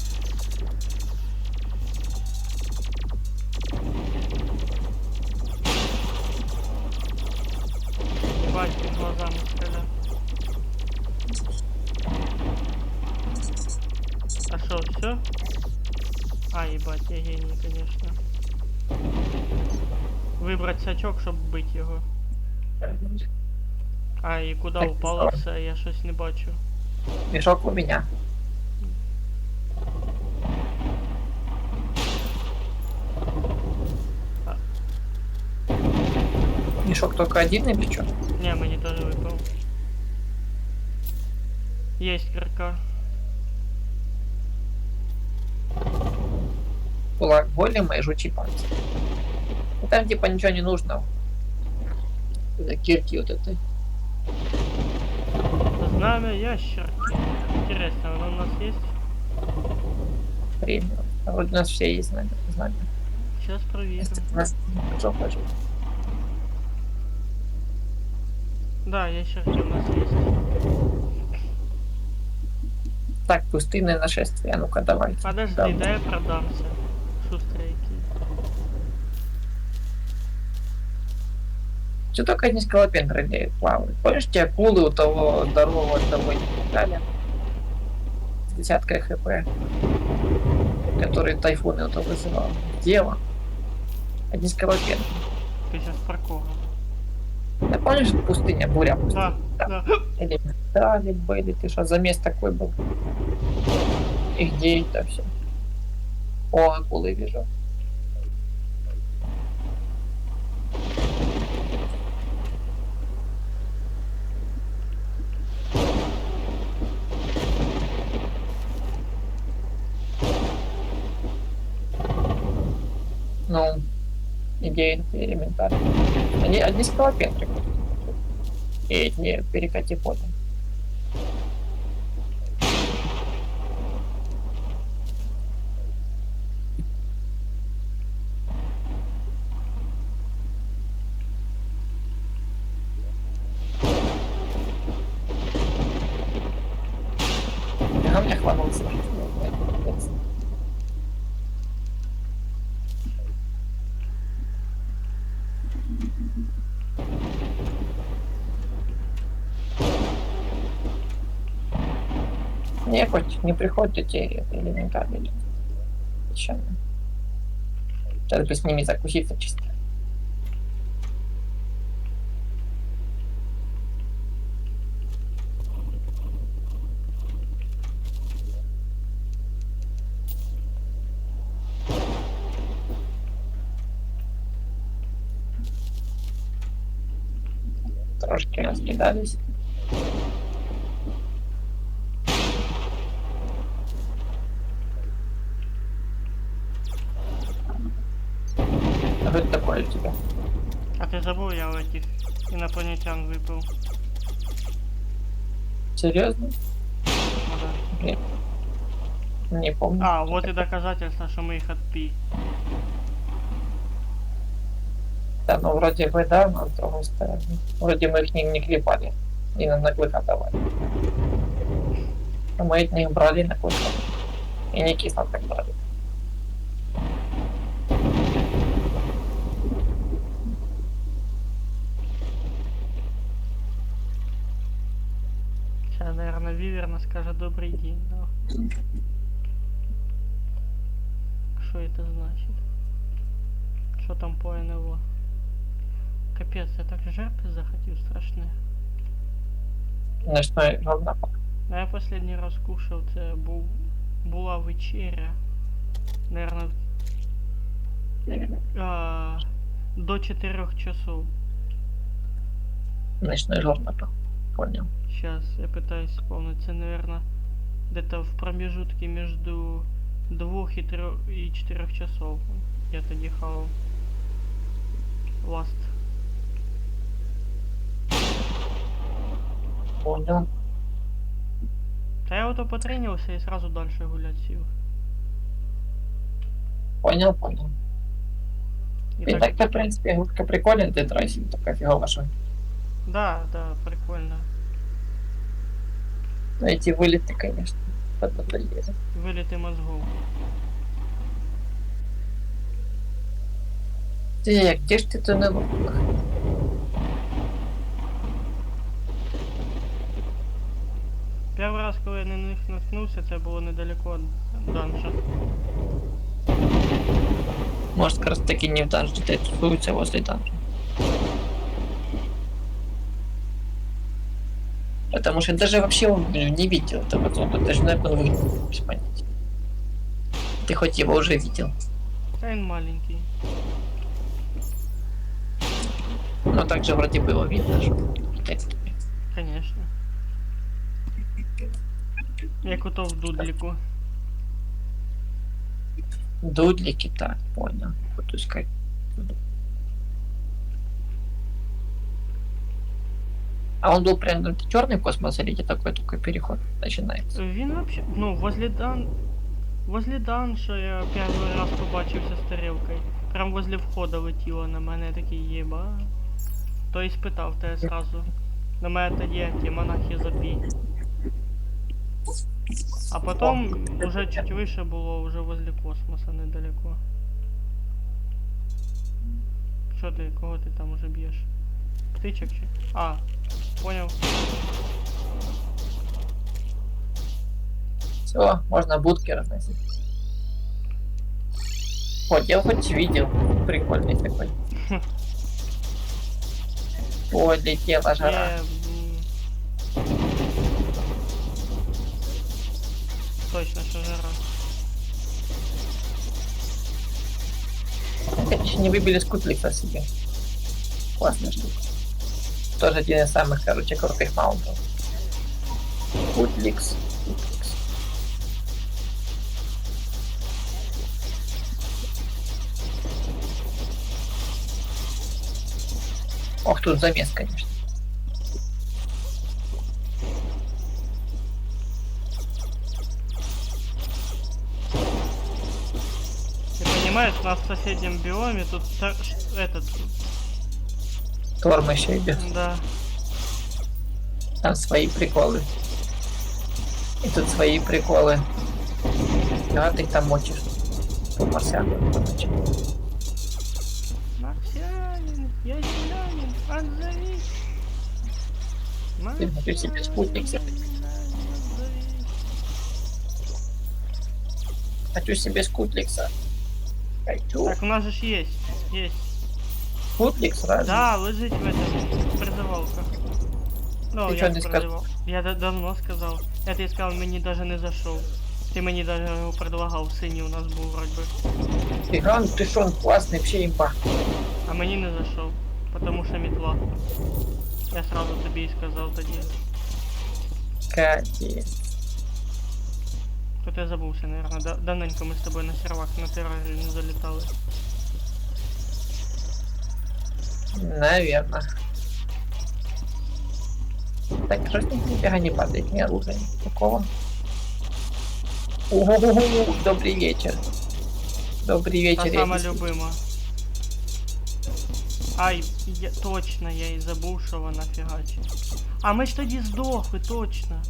Ебать, під глазами стріляє. А шо, все? А, ебать, я гений, конечно. Вибрать сачок, щоб бити його. А, і куди Так, упало давай. все, я щось не бачу. Мешок у меня. А. Мешок только один или что? Не, мені теж випав. Есть кирка. Кулак голема и жучий пальцы. И там типа ничего не нужно. Это кирки вот этой. Знамя ящерки. Интересно, оно у нас есть? Премиум. А вот у нас все есть знания. Сейчас проверим. У нас что хочет. Да, ящерки у нас есть. Так, пустынное нашествие. А ну-ка, давайте. Подожди, Да. дай я продамся. Шустрейкий. Все только одни скалопендры плавают. Помнишь, те акулы у того здорового того не дали? С десяткой хп. Которые тайфуны у того вызывал. Дело. Одни скалопендры. Ты сейчас про кого? Да помнишь, пустыня, буря пустыня? Да, Да. да. Элементали были, ты что, замес такой был? И где это все? О, акулы вижу. Ну, идеи элементарные. Они одни скалопендры. И эти перекати поля. А мне хватался. Не, хоть не приходят эти элементарные. Сейчас бы с ними закуситься чисто. Трошки раскидались. А что это такое у тебя? А ты забыл, я у этих инопланетян выпал. Серьезно? Ну да. Блин. Не помню. А, вот и доказательство, что мы их отпи. Да, ну вроде бы да, но с другой стороны. Вроде мы их не клепали. И нам на клыка давали. А мы от них брали на клыка. И не кисло так брали. Сейчас, наверное, Виверна скажет добрый день, да. Что это значит? Что там по НЛО? Капец, я так жерпи захотел страшне. Ночной журнал. А я последний раз кушав, це була вечеря. Наверное, до 4 часов. Ночной журнал. Понял. Сейчас я пытаюсь вспомнить. Это, наверное, где-то в промежутке между 2 и 3 и 4 часов. Я тоді хавав. Last. Понял. Та я ото потренився і сразу дальше гулять сів. Понял, понял. І И так-то, в принципе, игрушка прикольная, ты трейсинг, только фигово, что Да, да, прикольно. но эти вылеты, конечно, поднадоели. Виліти мозгов. Ты, где ж ты то на Перший раз, коли я на них наткнувся, це було недалеко від данжа. Может, как раз таки не в данже, ты тусуются возле данжа. Потому что даже вообще он не видел этого зомби, даже, наверное, он выглядит без понятия. Ты хоть его уже видел. Та він маленький. Но также вроде было видно, что... Конечно. Як ото в дудліку. Дудлики, так, понял. Буду искать. А он был прям черный космос или где такой только переход начинается? Він вообще, ну, возле данжа я перший раз побачився з тарілкою. Прям возле входа летіло на мене, я такий єба. То і спитав тебе сразу. На мене тоді ті монахи забій. А потом уже чуть выше было, уже возле космоса недалеко. Что ты, кого ты там уже бьешь? Птичек чи? А, понял. Все, можно будки разносить. Вот, я хоть видел. Прикольный такой. Ой, летела жара. Точно, что жара. Еще не выбили скутлика себе. Классная штука. Тоже один из самых, короче, крутых маунтов. Скутликс. Ох, тут замес, конечно. Ты понимаешь, у нас в соседнем биоме тут этот... Торм еще идет. Да. Там свои приколы. И тут свои приколы. Да, ты их там мочишь. По марсиану. Марсианин, я землянин, отзовись. Ты смотри себе спутник себе. Хочу себе скутликса. Хочу. Так, у нас же ж есть. Есть. Скутликс, разве? Да, лежить в этом призывалках. Ну, Ты я чё не призывал. Я давно сказал. Я тебе сказал, мені даже не зашел. Ты мне даже его предлагал, синий у нас был вроде бы. Тигран, ты шо, он классный, вообще имба. А мені не зашел, потому что метла. Я сразу тобі і сказав тоді. Капец. Тут я забувся, наверное. Давненько ми з тобою на сервак на террорі не залітали. Наверно. Так, что с ним нифига не падает, ни оружия, никакого. Ого, добрый вечер. Добрый Та вечер. сама я любима. Ай, точно, я і забув, що вона фігачить. А ми ж тоді здохли, точно.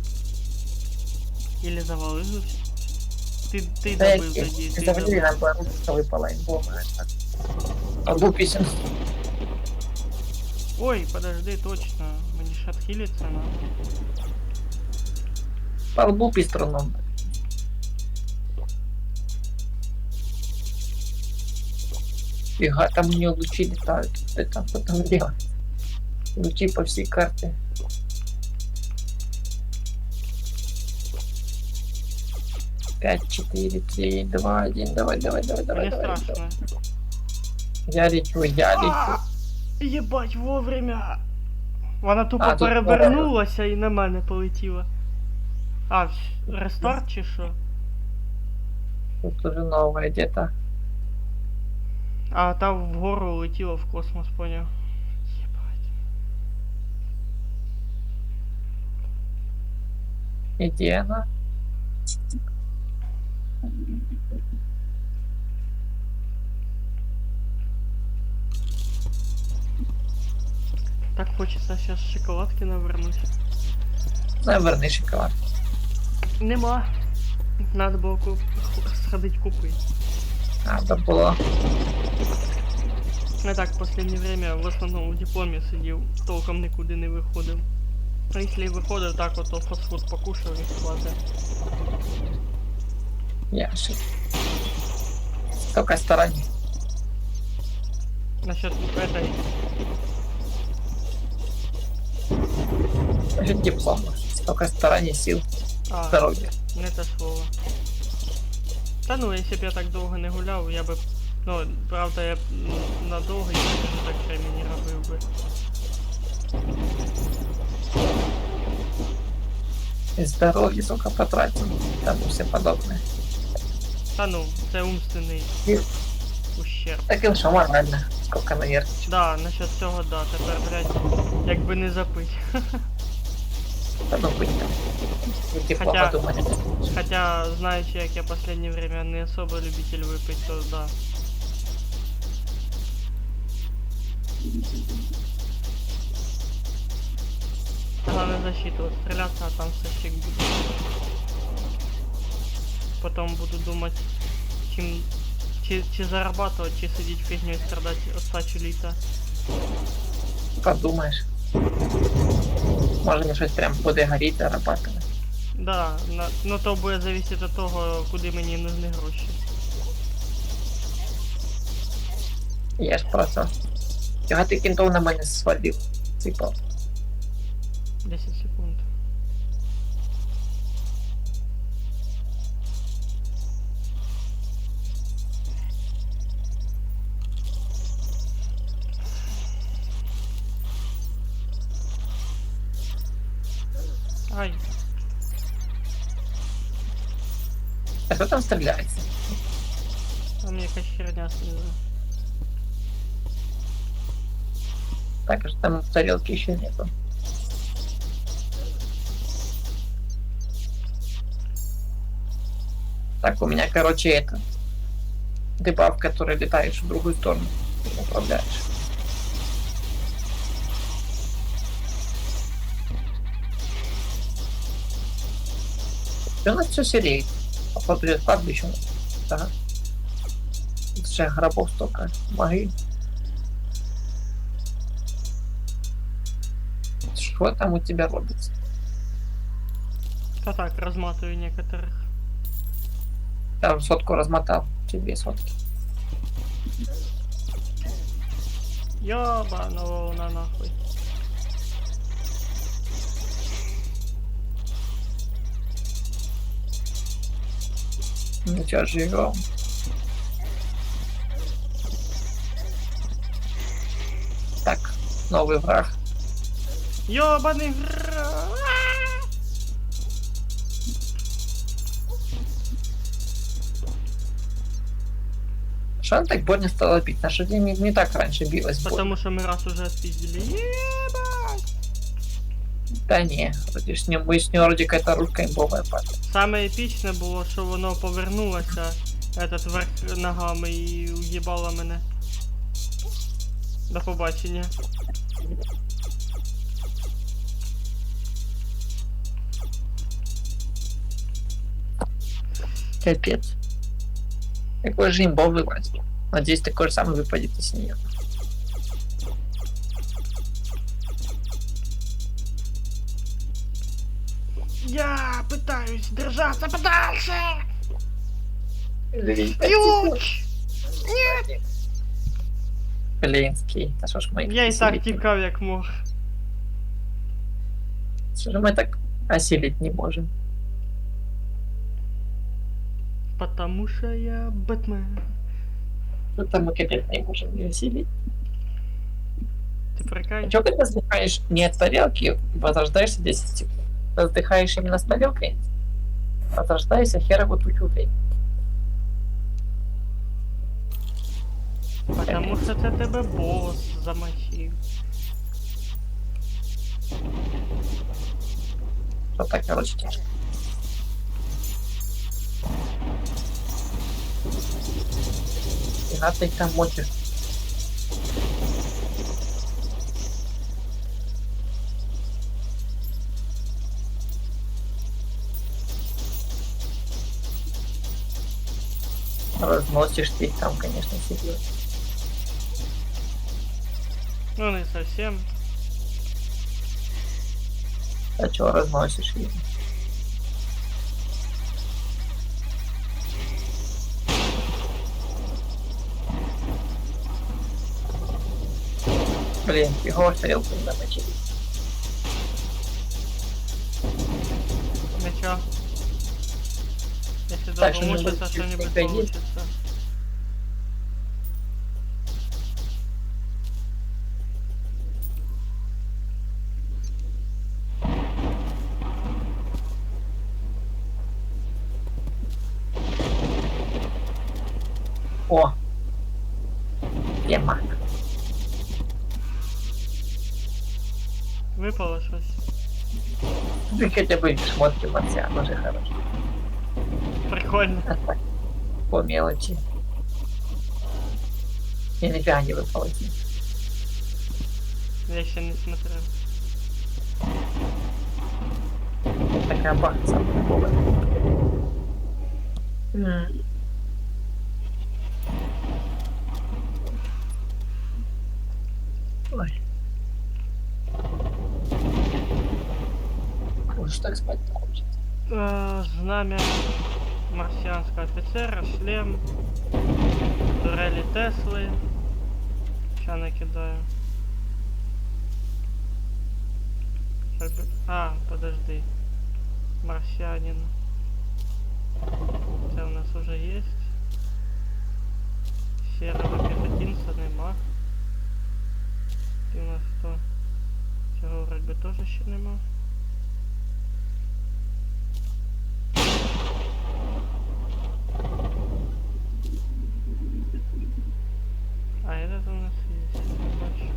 Или завалили. Ти Да, забив тоді. ты Ти завалили, забив. нам была ручка выпала, имбовая. Одну писем. Ой, подожди, точно. Мені ж отхилиться надо. По лбу пистроном. Фига, там у нее лучи летают. Что там делать? Лучи по всей карте. Пять, 4, 3, 2, 1. Давай. Мені страшно. Я лечу. Єбать, вовремя. Вона тупо А, тут перевернулася і на мене полетіла. А, рестарт чи що? Тут уже новое где-то. А та вгору летіла в космос, поняв. Єбать. Где она? Так хочеться зараз шоколадки навернуть. Наверное, шоколад. Нема. Надо було сходить купити. Надо было. Я так в последнее время в основному в дипломі сидів, толком нікуди не виходив. А якщо і виходив, так ото фастфуд покушав і хватить. Яши. Только стороне. Насчет этой... Насчет диплома. Столько стороне сил, А, здоровья. не те слово. Та ну, якщо б я так довго не гуляв, я би... Ну, правда, я б надовго я б так времени робив би. И здоровье только потратил. Там все подобное. Та ну, це умственний ущерб. Так и что морально. Сколько наверное. Да, насчет цього, да, тепер, блядь, якби не запить. Да ну быть там. Диплома Хотя- думали. Хотя, знаючи, як я последнее время не особо любитель випить, то да. Главное защиту, стреляться, а там сощик будет. Потом буду думать, чим... Чи зарабатывать, чи сидеть фигней страдать остачу літа. Подумаешь. Может, мне что-то прям буде гореть, зарабатывать. Да, ну то буде зависеть від того, куди мені нужны гроші. Я ж просто. Чого ти кінтов на мене свалив? Типа. 10 секунд. Ай, А хто там стріляється? там якась херня снизу. Так, аж там тарелки еще нету. Так, у меня, короче, это... Дебаф, который летаешь в другую сторону. Управляешь. И у нас все сереет. Походу, идет кладбище. Ага. Сейчас гробов столько. Могил. Что там у тебя робится? Та так, розматую некоторых. Там сотку размотал. Тебе сотки. Ёбаного на нахуй. Ну чё, живем. Так, новый враг. Ёбаный враг! Что она так больно стала бить? Наша день не так раньше билась. больно. Потому что мы раз уже отпиздили. Ебать! Да не, вроде ж мы с нее вроде какая-то русская имбовая падает. Саме епічне було, що воно повернулося, этот верх ногами і уїбало мене. До побачення. Капец. Какой же имбовый вылазит. Надеюсь, такой же самый выпадет из нее. Я пытаюсь держаться подальше! Ключ! Нет! Клинский. Да что ж мы Я і так осилить тікав як мог. Что же мы так осилить не можем? Потому что я Бэтмен. Это мы капец не можем не осилить. Ты прикинь? А чё, когда вздыхаешь не от тарелки, возрождаешься 10 секунд. Когда вздыхаешь именно с тарелкой, возрождаешься херову тучу времени. Потому що це тебе бос замочив. Что так, короче, тяжко. И ты их там мочишь. Разносишь ты их там, конечно, себе. Ну не совсем. А чего разносишь их? Блин, его тарелку не намочили. Ничего. Если Так, долго что-нибудь мучиться, что-нибудь погоди. получится. О! Тема. Выпало щось. Ты хотя бы шмотки марсиан уже хорошо. Прикольно. А так, по мелочи. И нифига не выпало. Я еще не смотрел. Такая бахца. Ой. Уж так спать-то хочется. Знамя марсианского офицера, шлем, турели Теслы. Сейчас накидаю. Подожди. Марсианин. Это у нас уже есть. Серого пехотинца нема. Ти у нас хто? Цього вроді теж ще нема. А этот у нас есть, не бачу.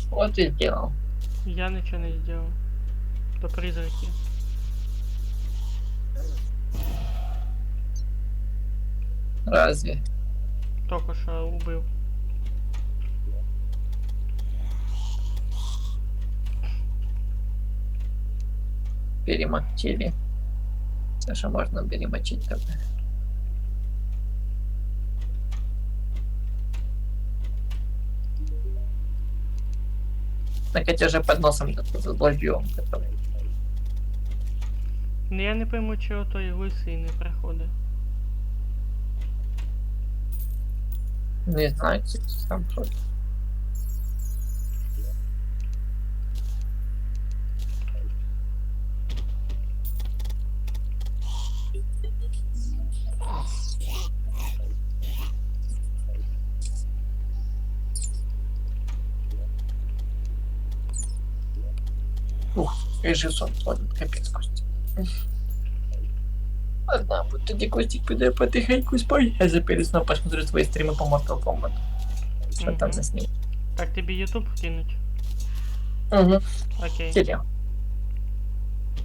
Вот и сделал. Я ничего не сделал. То призраки. Разве? Только что убил. Перемочили. Все, что можно перемочить тогда. Так я уже под носом заблокировал, который. Ну я не пойму, чого той лисий не приходить. Не знаю, сам что. Ух, режим сон сводит, капец, Костя. Ладно, вот тоді Костик піде потихеньку спать. Я за перед сном посмотрю твои стримы по Mortal Kombat. Что там Мгм. заснил. Так, тебе YouTube кинуть? Угу, Окей. сериал.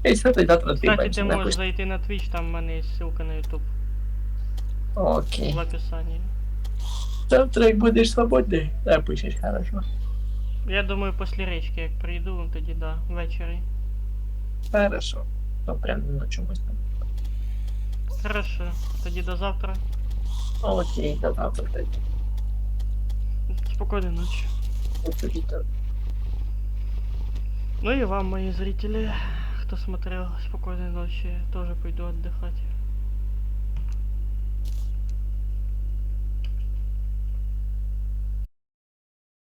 И все, ты завтра ты Кстати, бачишь, ты да, можешь Костя? зайти на Twitch, там у мене є ссылка на YouTube Окей. в описании. Завтра, як будеш свободний, напишеш, хорошо. Я думаю, після речки, як прийду, тоді да, ввечері. Хорошо. То прям на чомусь там. Хорошо, тоді до завтра. Окей, до завтра тоді. Спокойной ночи. От тоді то. Ну и вам, мои зрители, кто смотрел, спокойной ночи. Тоже пойду отдыхать.